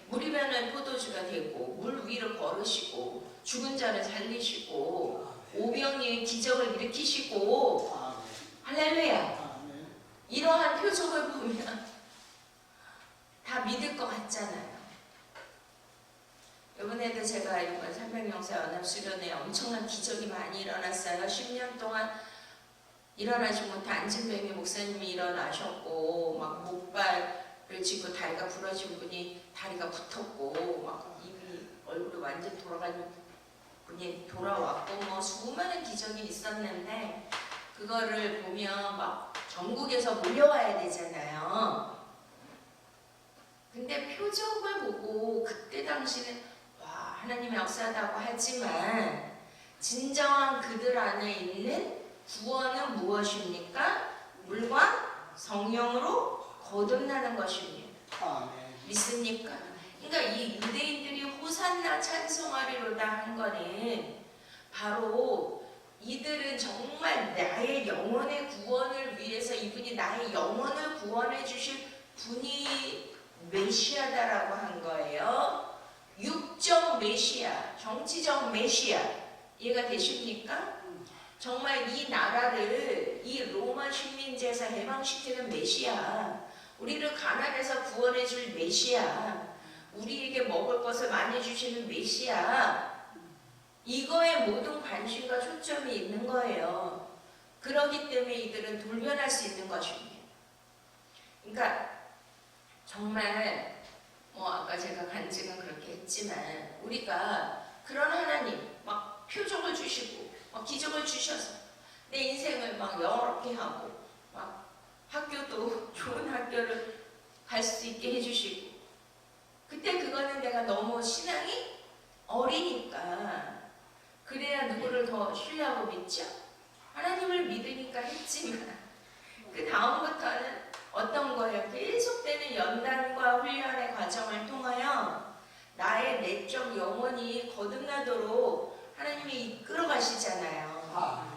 물이면은 포도주가 되고 물 위를 걸으시고 죽은 자를 살리시고 오병이의 기적을 일으키시고 할렐루야. 이러한 표적을 보면 다 믿을 것 같잖아요. 이번에도 제가 이번 300명사 연합수련회 엄청난 기적이 많이 일어났어요. 10년 동안 일어나지 못한 안진뱅이 목사님이 일어나셨고 막 목발을 짚고 다리가 부러진 분이 다리가 붙었고 막 입이 얼굴이 완전 돌아간 분이 돌아왔고 뭐 수많은 기적이 있었는데 그거를 보면 막 전국에서 몰려와야 되잖아요. 근데 표적을 보고 그때 당시는 와 하나님의 역사다고 하지만 진정한 그들 안에 있는 구원은 무엇입니까? 물과 성령으로 거듭나는 것입니다. 믿습니까? 그러니까 이 유대인들이 호산나 찬송하리로다 한 거는 바로 이들은 정말 나의 영혼의 구원을 위해서 이분이 나의 영혼을 구원해 주실 분이 메시아다라고 한 거예요. 육적 메시아, 정치적 메시아. 이해가 되십니까? 정말 이 나라를 이 로마 식민지에서 해방시키는 메시아, 우리를 가난해서 구원해 줄 메시아, 우리에게 먹을 것을 많이 주시는 메시아, 이거에 모든 관심과 초점이 있는 거예요. 그렇기 때문에 이들은 돌변할 수 있는 것입니다. 그러니까 정말 아까 제가 간증은 그렇게 했지만 우리가 그런 하나님 막 표적을 주시고 막 기적을 주셔서 내 인생을 막 영롭게 하고 막 학교도 좋은 학교를 갈 수 있게 해주시고 그때 그거는 내가 너무 신앙이 어리니까 그래야 누구를 더 신뢰하고 믿죠? 하나님을 믿으니까 했지만 그 다음부터는 어떤 거예요? 계속되는 연단과 훈련의 과정을 통하여 나의 내적 영혼이 거듭나도록 하나님이 이끌어 가시잖아요.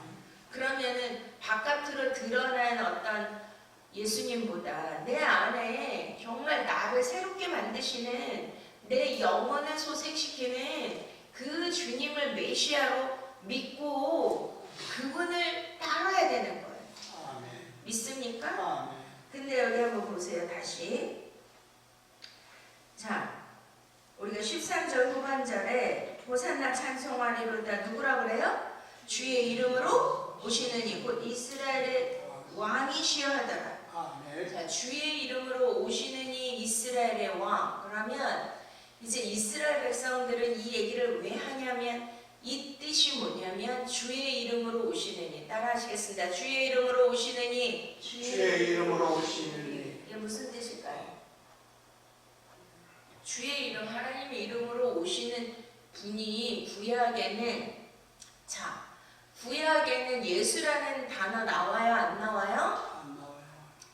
그러면은 바깥으로 드러난 어떤 예수님보다 내 안에 정말 나를 새롭게 만드시는 내 영혼을 소생시키는 그 주님을 메시아로 믿고 그분을 따라야 되는 거예요. 믿습니까? 근데 여기 한번 보세요. 다시. 자, 우리가 13절 후반절에 호산나 찬송하리로다 누구라 그래요? 주의 이름으로 오시는 곧 이스라엘의 왕이시여 하더라. 자, 주의 이름으로 오시는 이 이스라엘의 왕. 그러면 이제 이스라엘 백성들은 이 얘기를 왜 하냐면 이 뜻이 뭐냐면 주의 이름으로 오시느니. 따라 하시겠습니다. 주의 이름으로 오시느니. 주의 이름으로 오시느니. 이게 무슨 뜻일까요? 주의 이름, 하나님의 이름으로 오시는 분이 구약에는 구약에는 예수라는 단어 나와요? 안 나와요? 안 나와요.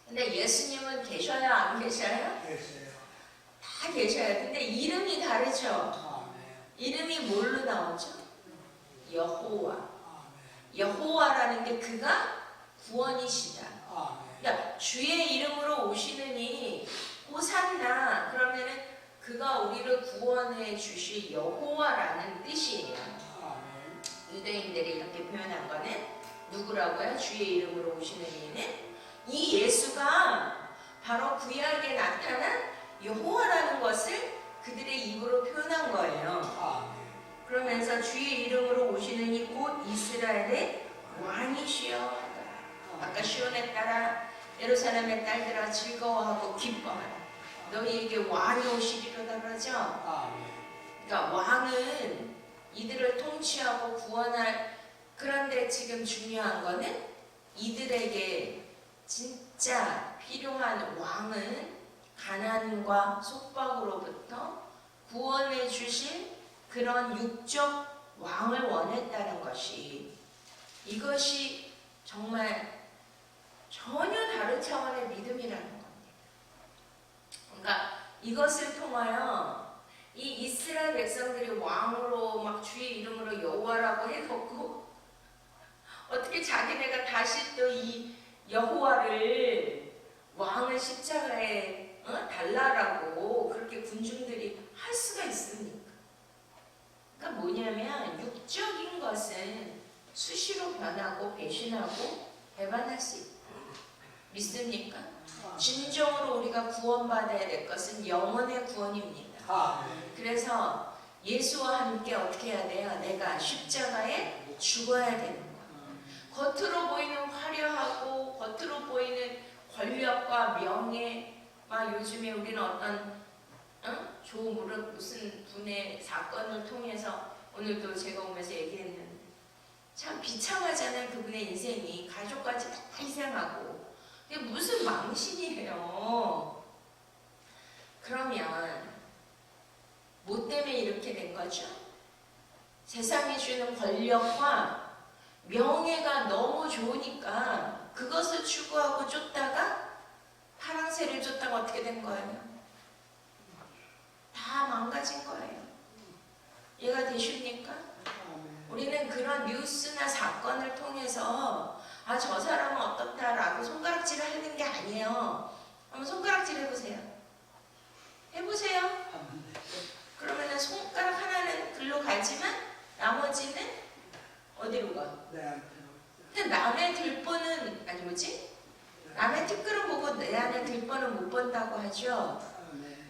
근데 예수님은 계셔요? 안 계셔요? 계세요. 다 계셔요. 근데 이름이 다르죠? 이름이 뭘로 나오죠? 여호와. 여호와라는 게 그가 구원이시다. 그러니까 주의 이름으로 오시느니 호산나 그러면은 그가 우리를 구원해 주실 여호와라는 뜻이에요. 유대인들이 이렇게 표현한 거는 누구라고요? 주의 이름으로 오시는 이는 이 예수가 바로 구약에 나타난 여호와라는 것을 그들의 입으로 표현한 거예요. 그러면서 주의 이름으로 오시는 이 곧 이스라엘의 왕이시여. 아까 시온에 따라 예루살렘의 딸들아 즐거워하고 기뻐하라. 너희에게 왕이 오시리로다 그러죠. 그러니까 왕은 이들을 통치하고 구원할. 그런데 지금 중요한 거는 이들에게 진짜 필요한 왕은 가난과 속박으로부터 구원해 주실 그런 육적 왕을 원했다는 것이, 이것이 정말 전혀 다른 차원의 믿음이라는 겁니다. 그러니까 이것을 통하여 이 이스라엘 백성들이 왕으로 막 주의 이름으로 여호와라고 해놓고 어떻게 자기네가 다시 또 이 여호와를 왕을 십자가에 달라라고 그렇게 군중들이 할 수가 있습니까? 그러니까 뭐냐면 육적인 것은 수시로 변하고 배신하고 배반할 수 있다. 믿습니까? 진정으로 우리가 구원받아야 될 것은 영혼의 구원입니다. 그래서 예수와 함께 어떻게 해야 돼요? 내가 십자가에 죽어야 되는 거예요. 겉으로 보이는 화려하고 겉으로 보이는 권력과 명예, 막 요즘에 우리는 어떤 무슨 분의 사건을 통해서 오늘도 제가 오면서 얘기했는데 참 비참하잖아요. 그분의 인생이 가족까지 다 희생하고 이게 무슨 망신이에요. 그러면 뭐 때문에 이렇게 된 거죠? 세상이 주는 권력과 명예가 너무 좋으니까 그것을 추구하고 쫓다가 파랑새를 쫓다가 어떻게 된 거예요? 다 망가진 거예요. 이해가 되십니까? 우리는 그런 뉴스나 사건을 통해서 저 사람은 어떻다라고 손가락질을 하는 게 아니에요. 한번 손가락질 해보세요. 해보세요. 그러면 손가락 하나는 글로 가지만 나머지는 어디로 가? 근데 남의 들보는 남의 티끌을 보고 내 안에 들보는 못 본다고 하죠.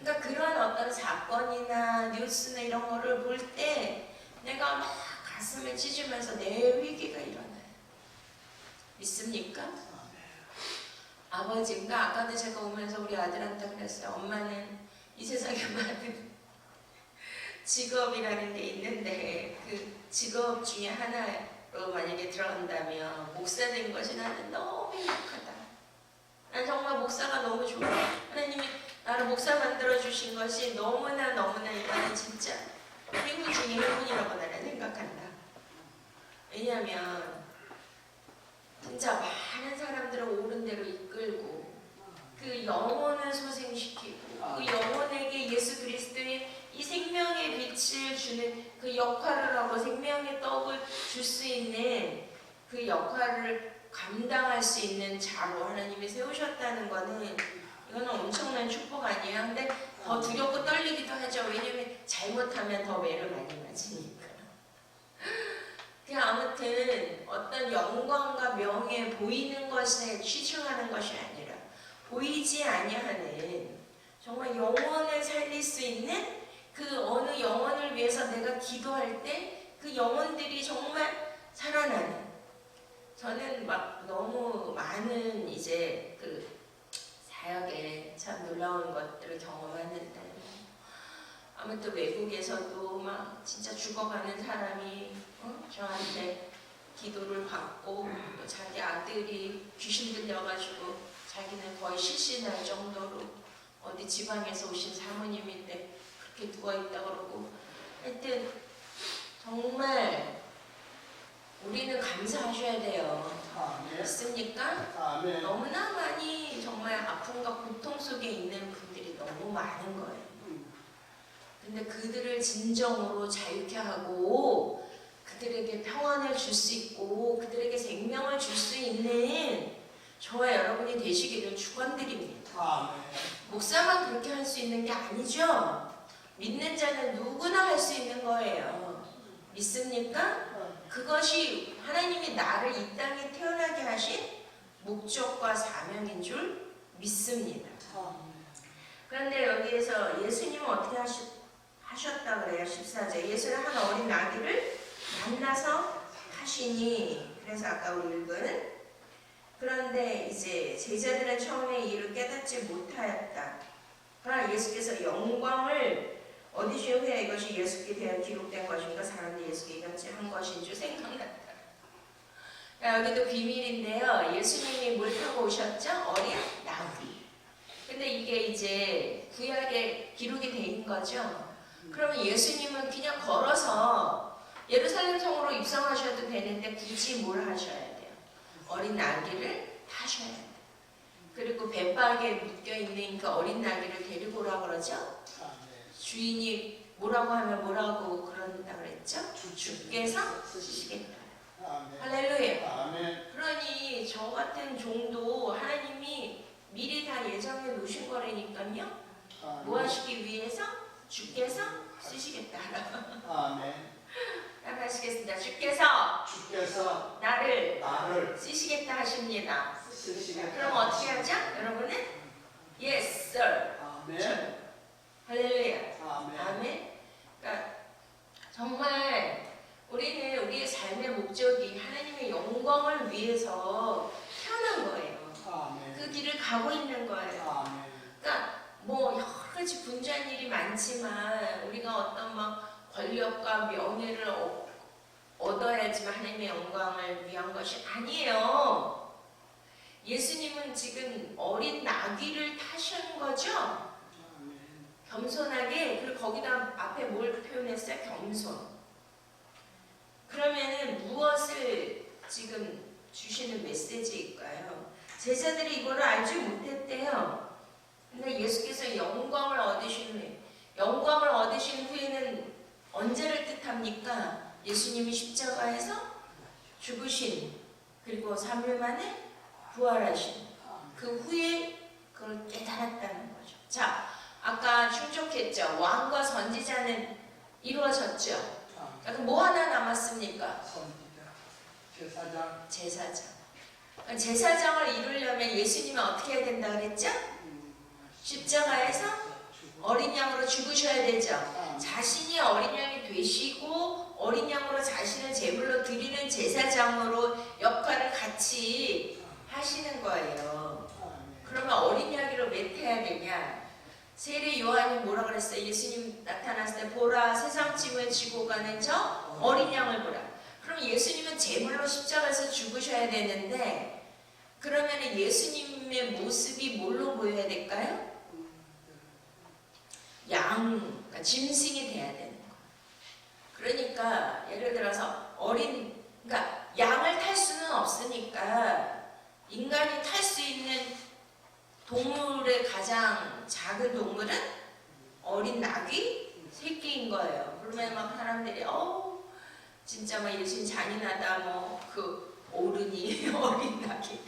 그러니까 그런 어떤 사건이나 뉴스나 이런 거를 볼 때 내가 막 가슴을 찢으면서 내 위기가 일어나요. 믿습니까? 아버지가 아까도 제가 오면서 우리 아들한테 그랬어요. 엄마는 이 세상에 많은 직업이라는 게 있는데 그 직업 중에 하나로 만약에 들어간다면 목사 된 것이 나는 너무 행복하다. 난 정말 목사가 너무 좋아. 하나님이 나를 목사 만들어주신 것이 너무나 이거는 진짜 행운 중에 행운이라고 나는 생각한다. 왜냐하면 진짜 많은 사람들을 옳은 대로 이끌고 그 영혼을 소생시키고 그 영혼에게 예수 그리스도의 이 생명의 빛을 주는 그 역할을 하고 생명의 떡을 줄 수 있는 그 역할을 감당할 수 있는 자로 하나님이 세우셨다는 거는 이거는 엄청난 축복 아니에요. 근데 더 두렵고 떨리기도 하죠. 왜냐면 잘못하면 더 매를 많이 맞으니까. 아무튼 어떤 영광과 명예 보이는 것에 치중하는 것이 아니라 보이지 아니하는 정말 영혼을 살릴 수 있는 그 어느 영혼을 위해서 내가 기도할 때 그 영혼들이 정말 살아나는, 저는 막 너무 많은 이제 그 사역에 참 놀라운 것들을 경험했는데 아무튼 외국에서도 막 진짜 죽어가는 사람이 저한테 기도를 받고 또 자기 아들이 귀신 들려가지고 자기는 거의 실신할 정도로 어디 지방에서 오신 사모님인데 그렇게 누워있다 그러고 하여튼 정말 우리는 감사하셔야 돼요. 믿습니까? 너무나 많이 정말 아픔과 고통 속에 있는 분들이 너무 많은 거예요. 근데 그들을 진정으로 자유케 하고 그들에게 평안을 줄 수 있고 그들에게 생명을 줄 수 있는 저와 여러분이 되시기를 축원드립니다. 목사만 그렇게 할 수 있는 게 아니죠. 믿는 자는 누구나 할 수 있는 거예요. 믿습니까? 그것이 하나님이 나를 이 땅에 태어나게 하신 목적과 사명인 줄 믿습니다. 그런데 여기에서 예수님은 어떻게 하셨다 그래요? 14절. 예수는 한 어린 아기를 만나서 하시니, 그래서 아까 우리 읽은, 그런데 이제 제자들은 처음에 이 일을 깨닫지 못하였다. 그러나 예수께서 영광을 어디 주신 후에 이것이 예수께 대한 기록된 것인가, 사람들이 예수께 이같이 한 것인 줄 생각났다. 여기도 비밀인데요. 예수님이 뭘 타고 오셨죠? 어린 나귀. 근데 이게 이제 구약에 기록이 돼 있는 거죠. 그러면 예수님은 그냥 걸어서 예루살렘 성으로 입성하셔도 되는데 굳이 뭘 하셔야 돼요? 어린 나귀를 타셔야 돼요. 그리고 배박에 묶여있는 그 어린 나귀를 데리고 오라고 그러죠. 주인이 뭐라고 하면 뭐라고 그런다 그랬죠? 주께서 쓰시겠다. 할렐루야. 그러니 저 같은 종도 하나님이 미리 다 예정해 놓으신 거라니까요. 뭐 하시기 위해서? 주께서 쓰시겠다. 따라하시겠습니다. 주께서 나를 쓰시겠다 하십니다. 그럼 어떻게 하죠? 여러분은? Yes, sir. 할렐루야. 아멘. 그러니까 정말 우리는 우리의 삶의 목적이 하나님의 영광을 위해서 태어난 거예요. 그 길을 가고 있는 거예요. 그러니까 뭐 여러 가지 분주한 일이 많지만 우리가 어떤 막 권력과 명예를 얻어야지만 하나님의 영광을 위한 것이 아니에요. 예수님은 지금 어린 나귀를 타신 거죠. 겸손하게. 그리고 거기다 앞에 뭘 표현했어요? 겸손. 그러면은 무엇을 지금 주시는 메시지일까요? 제자들이 이거를 알지 못했대요. 근데 예수께서 영광을 얻으신 후에는 언제를 뜻합니까? 예수님이 십자가에서 죽으신, 그리고 3일 만에 부활하신 그 후에 그걸 깨달았다는 거죠. 자, 아까 충족했죠. 왕과 선지자는 이루어졌죠. 그럼 뭐 하나 남았습니까? 제사장. 제사장을 이루려면 예수님은 어떻게 해야 된다 그랬죠? 십자가에서 어린 양으로 죽으셔야 되죠. 자신이 어린 양이 되시고 어린 양으로 자신을 제물로 드리는 제사장으로 역할을 같이 하시는 거예요. 그러면 어린 양으로 몇 해야 되냐? 세례 요한이 뭐라 그랬어요? 예수님 나타났을 때 보라 세상 짐을 지고 가는 저 어린 양을 보라. 그럼 예수님은 제물로 십자가에서 죽으셔야 되는데 그러면 예수님의 모습이 뭘로 보여야 될까요? 양, 그러니까 짐승이 돼야 되는 거예요. 그러니까 예를 들어서 그러니까 양을 탈 수는 없으니까 인간이 탈 수 있는 동물의 가장 작은 동물은 어린 낙이 새끼인 거예요. 그러면 막 사람들이 진짜 막 예수님 잔인하다 뭐 그 어른이 어린 낙이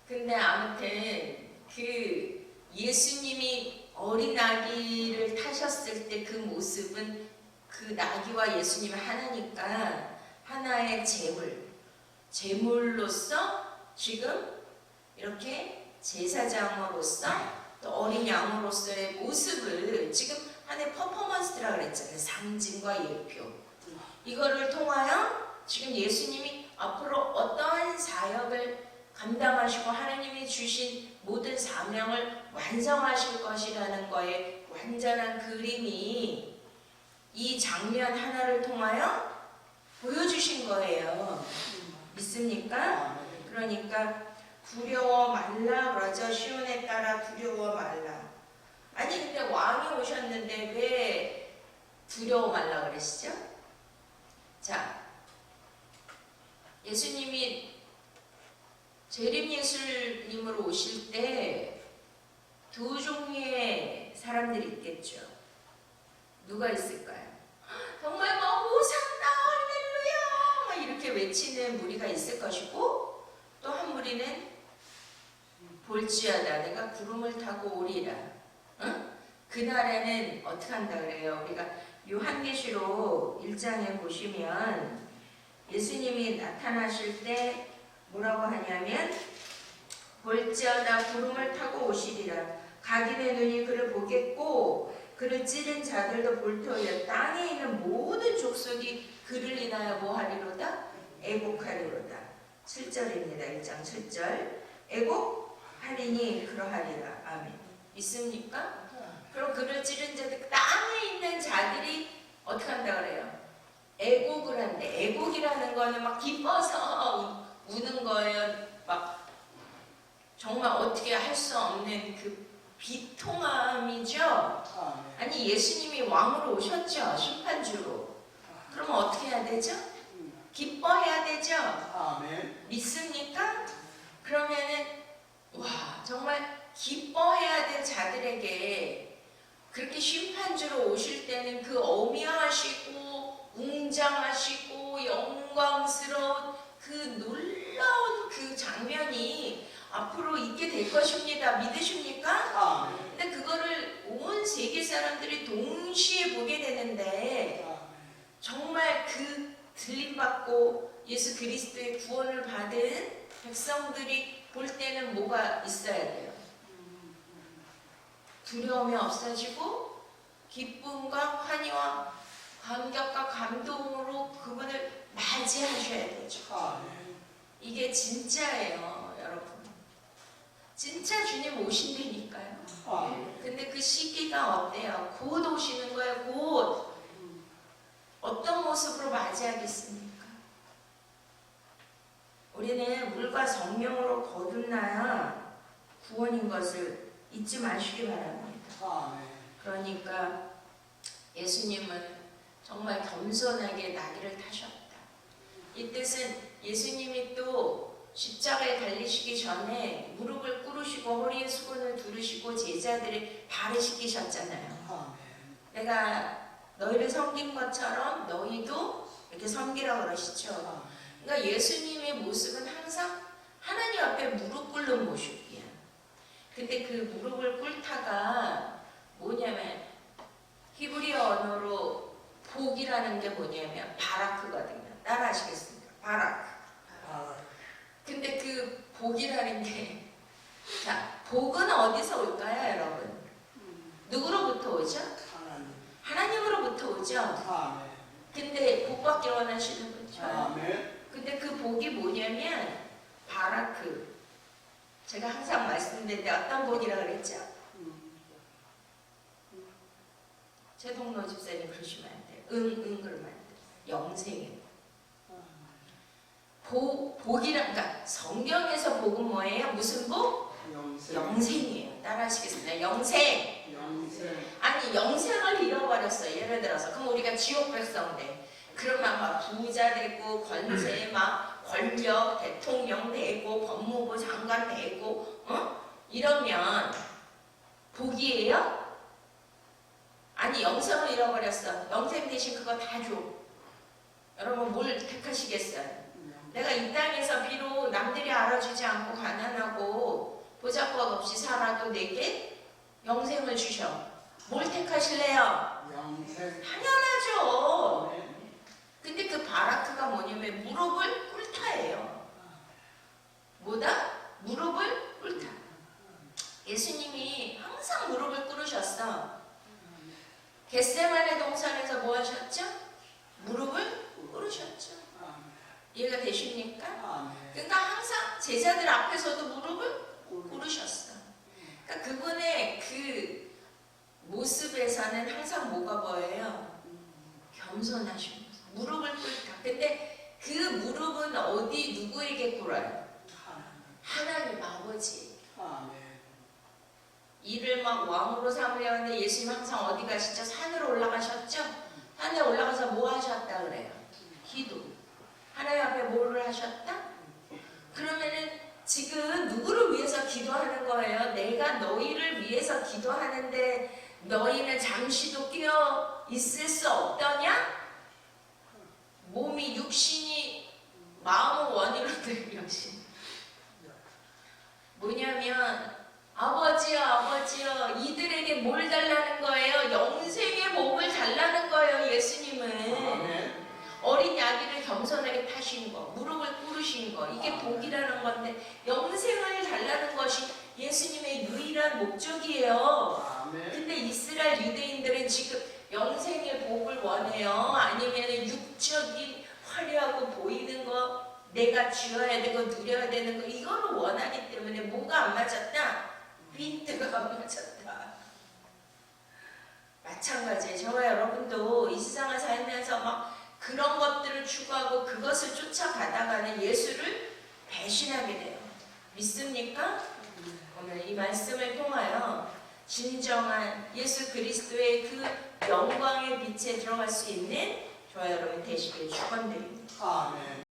근데 아무튼 그 예수님이 어린 나귀를 타셨을 때 그 모습은 그 나귀와 예수님이 하나니까 하나의 제물로서 지금 이렇게 제사장으로서 또 어린 양으로서의 모습을 지금 하나의 퍼포먼스라고 그랬잖아요. 상징과 예표. 이거를 통하여 지금 예수님이 앞으로 어떠한 사역을 감당하시고 하나님이 주신 모든 사명을 완성하실 것이라는 거에 완전한 그림이 이 장면 하나를 통하여 보여주신 거예요. 믿습니까? 그러니까 두려워 말라 그러죠. 시온에 따라 두려워 말라. 아니 근데 왕이 오셨는데 왜 두려워 말라 그러시죠? 자, 예수님이 재림 예수님으로 오실 때 두 종류의 사람들이 있겠죠. 누가 있을까요? 정말 막 호산나 할렐루야 막 이렇게 외치는 무리가 있을 것이고 또 한 무리는 볼지어다 내가 구름을 타고 오리라. 응? 그날에는 어떻게 한다 그래요? 우리가 요한계시록 1장에 보시면 예수님이 나타나실 때 뭐라고 하냐면 볼지어다 구름을 타고 오시리라. 각인의 눈이 그를 보겠고 그를 찌른 자들도 볼터이여 땅에 있는 모든 족속이 그를 인하여 뭐하리로다? 애곡하리로다. 7절입니다. 1장 7절. 애곡하리니 그러하리라. 아멘. 믿습니까? 그럼 그를 찌른 자들 땅에 있는 자들이 어떻게 한다 그래요? 애곡을 한대. 애곡이라는 거는 막 기뻐서 우는 거예요. 막 정말 어떻게 할 수 없는 그 비통함이죠. 아니 예수님이 왕으로 오셨죠. 심판주로. 그러면 어떻게 해야 되죠? 기뻐해야 되죠. 믿습니까? 그러면은 와 정말 기뻐해야 될 자들에게 그렇게 심판주로 오실 때는 그 어미하시고 웅장하시고 영광스러운 그 놀라운 그 장면이 앞으로 있게 될 것입니다. 믿으십니까? 근데 그거를 온 세계 사람들이 동시에 보게 되는데 정말 그 들림받고 예수 그리스도의 구원을 받은 백성들이 볼 때는 뭐가 있어야 돼요? 두려움이 없어지고 기쁨과 환희와 감격과 감동으로 그분을 맞이하셔야 되죠. 이게 진짜예요, 여러분. 진짜 주님 오신다니까요. 근데 그 시기가 어때요? 곧 오시는 거예요. 곧. 어떤 모습으로 맞이하겠습니까? 우리는 물과 성령으로 거듭나야 구원인 것을 잊지 마시기 바랍니다. 그러니까 예수님은 정말 겸손하게 나귀를 타셨다. 이 뜻은 예수님이 또 십자가에 달리시기 전에 무릎을 꿇으시고 허리에 수건을 두르시고 제자들을 발을 씻기셨잖아요. 내가 너희를 섬긴 것처럼 너희도 이렇게 섬기라고 그러시죠. 그러니까 예수님의 모습은 항상 하나님 앞에 무릎 꿇는 모습이야. 근데 그 무릎을 꿇다가 뭐냐면 히브리어 언어로 복이라는 게 뭐냐면 바라크거든요. 따라 하시겠습니까? 바라크. 근데 그 복이라는 게 자, 복은 어디서 올까요, 여러분? 누구로부터 오죠? 하나님 하나님으로부터 오죠. 아멘. 근데 복 받기 원하시는 거죠. 아멘. 근데 그 복이 뭐냐면 바라크. 제가 항상 말씀드리는데 어떤 복이라 그랬죠? 최동로 집사님 그러시면 안 돼요. 그러면 안 돼요. 영생이에요. 복이라, 그러니까 성경에서 복은 뭐예요? 무슨 복? 영생. 영생이에요. 따라하시겠습니다. 영생. 영생. 아니 영생을 잃어버렸어. 예를 들어서 그럼 우리가 지옥 백성 돼. 그러면 막 부자 되고 권세 막 권력 대통령 되고 법무부 장관 되고 이러면 복이에요? 아니 영생을 잃어버렸어. 영생 대신 그거 다 줘. 여러분 뭘 택하시겠어요? 내가 이 땅에서 비록 남들이 알아주지 않고 가난하고 보잘것 없이 살아도 내게 영생을 주셔. 뭘 택하실래요? 영생. 당연하죠. 아멘. 근데 그 바라크가 뭐냐면 무릎을 꿇다예요. 뭐다? 무릎을 꿇다. 예수님이 항상 무릎을 꿇으셨어. 겟세마네 동산에서 뭐 하셨죠? 무릎을 꿇으셨죠. 이해가 되십니까? 아멘. 그러니까 항상 제자들 앞에서도 무릎을 꿇으셨어. 그러니까 그분의 그 모습에서는 항상 뭐가 보여요? 겸손하신 모습. 무릎을 꿇다. 근데 그 무릎은 어디 누구에게 꿇어요? 하나님 아버지. 아멘. 이를 막 왕으로 삼으려 하는데 예수님 항상 어디 가시죠? 산으로 올라가셨죠? 산에 올라가서 뭐 하셨다 그래요? 기도. 하나님 앞에 뭐를 하셨다? 그러면은 지금 누구를 위해서 기도하는 거예요? 내가 너희를 위해서 기도하는데 너희는 잠시도 끼어 있을 수 없더냐? 몸이 육신이 마음은 원이로 된 육신. 뭐냐면 아버지요 이들에게 뭘 달라는 거예요? 영생의 복을 달라는 거예요. 예수님은 아멘. 어린 아기를 겸손하게 타신 거, 무릎을 꿇으신 거, 이게 복이라는 건데 영생을 달라는 것이 예수님의 유일한 목적이에요. 아멘. 근데 이스라엘 유대인들은 지금 영생의 복을 원해요? 아니면 육적인 화려하고 보이는 거, 내가 쥐어야 되고 누려야 되는 거, 이거를 원하기 때문에 뭐가 안 맞았다? 빈트가 안 맞았다. 마찬가지예요. 저와 여러분도 이 세상을 살면서 막 그런 것들을 추구하고 그것을 쫓아가다가는 예수를 배신하게 돼요. 믿습니까? 오늘 이 말씀을 통하여 진정한 예수 그리스도의 그 영광의 빛에 들어갈 수 있는 저와 여러분 되시길 축원드립니다. 아멘.